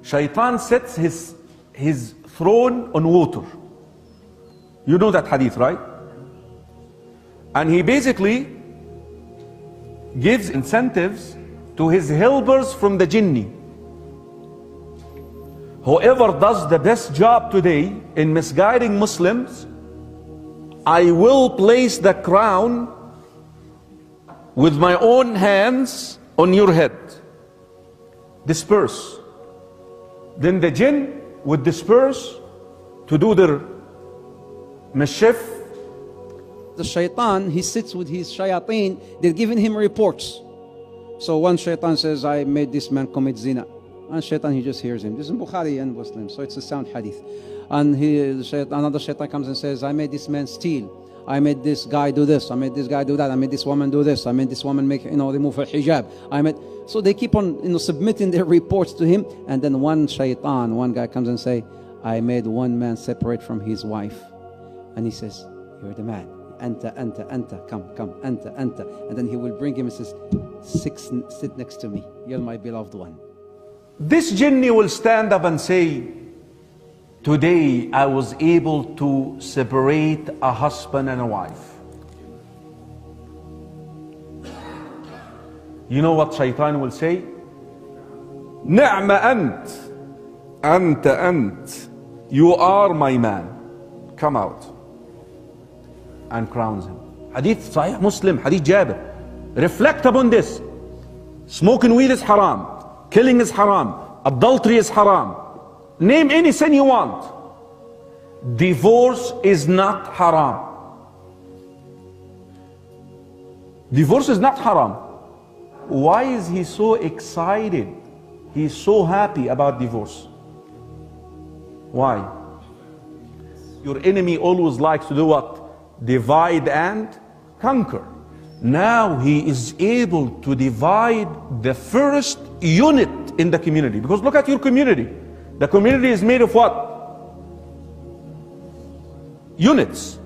Shaitan sets his throne on water. You know that hadith, right? And he basically gives incentives to his helpers from the jinni. Whoever does the best job today in misguiding Muslims, I will place the crown with my own hands on your head. Disperse. Then the jinn would disperse to do their mischief. The shaitan, he sits with his shayateen, they're giving him reports. So one shaitan says, I made this man commit zina. And shaitan, he just hears him. This is in Bukhari and Muslim, so it's a sound hadith. And another shaitan comes and says, I made this man steal. I made this guy do this. I made this guy do that. I made this woman do this. I made this woman make, remove her hijab. So they keep on, submitting their reports to him. And then one shaitan, one guy comes and say, I made one man separate from his wife. And he says, you're the man. Anta, come, anta. And then he will bring him and says, sit next to me. You're my beloved one. This jinni will stand up and say, today I was able to separate a husband and a wife. You know what shaitan will say? Ni'ma ant. You are my man. Come out. And crowns him. Hadith Sahih Muslim, Hadith Jabir. Reflect upon this. Smoking weed is haram. Killing is haram. Adultery is haram. Name any sin you want. Divorce is not haram. Divorce is not haram. Why is he so excited? He's so happy about divorce. Why? Your enemy always likes to do what? Divide and conquer. Now he is able to divide the first unit in the community. Because look at your community. The community is made of what? Units.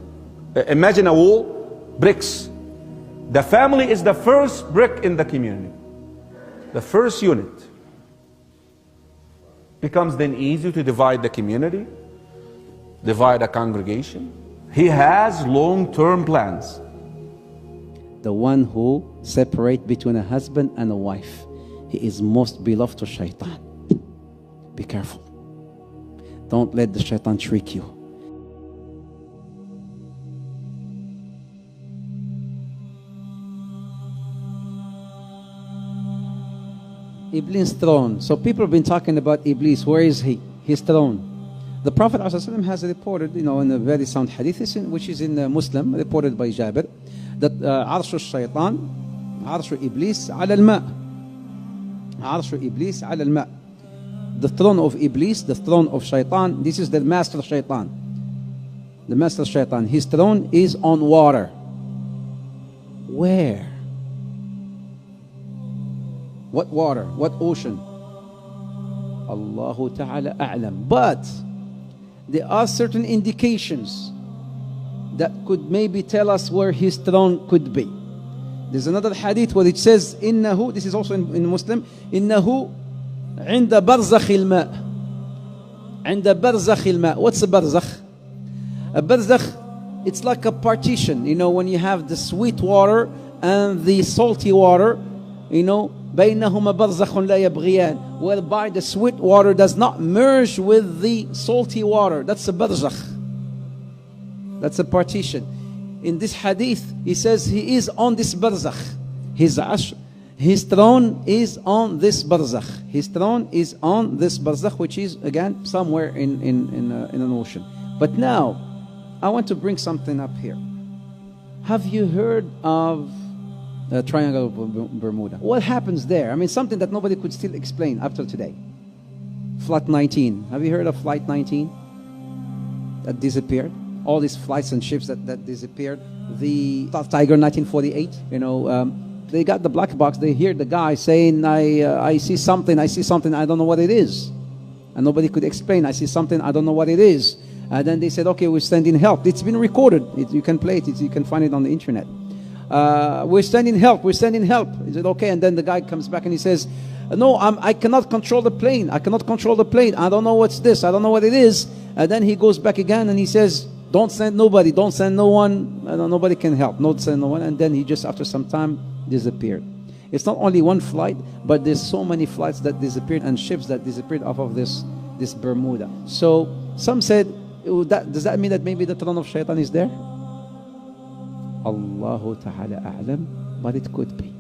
Imagine a wall, bricks. The family is the first brick in the community. The first unit. Becomes then easy to divide the community, divide a congregation. He has long-term plans. The one who separates between a husband and a wife, he is most beloved to shaitan. Be careful. Don't let the shaitan trick you. Iblis' throne. So people have been talking about Iblis. Where is he? His throne. The Prophet ﷺ has reported, in a very sound hadith, which is in Muslim, reported by Jabir, that Arshu Shaitan, Arshu Iblis ala al-ma'. Arshu Iblis ala al-ma'. The throne of Iblis, the throne of Shaitan, this is the master Shaitan. The master Shaitan, his throne is on water. Where? What water? What ocean? Allahu Ta'ala a'lam. But there are certain indications that could maybe tell us where his throne could be. There's another hadith where it says, Innahu, this is also in Muslim, Innahu inda barzakh al-ma'. Inda barzakh al-ma'. What's a barzakh? A barzakh, it's like a partition. When you have the sweet water and the salty water, بينهما برزخ لا يبغيان, whereby the sweet water does not merge with the salty water. That's a barzakh. That's a partition. In this hadith, he says he is on this barzakh. His throne is on this barzakh. His throne is on this barzakh, which is again somewhere in an ocean. But now, I want to bring something up here. Have you heard of Triangle of Bermuda? What happens there? Something that nobody could still explain after today. Flight 19. Have you heard of Flight 19? That disappeared. All these flights and ships that disappeared. The Tiger 1948. They got the black box. They hear the guy saying, I see something. I don't know what it is. And nobody could explain. I see something. I don't know what it is. And then they said, okay, we're sending help. It's been recorded. You can play it. You can find it on the internet. We're sending help. Is it okay? And then the guy comes back and he says, no, I cannot control the plane. I cannot control the plane. I don't know what's this. I don't know what it is. And then he goes back again and he says, don't send nobody. Don't send no one. Nobody can help. Don't send no one. And then he just, after some time, disappeared. It's not only one flight, but there's so many flights that disappeared and ships that disappeared off of this Bermuda. So some said, does that mean that maybe the throne of Shaitan is there? Allahu Ta'ala A'lam, but it could be.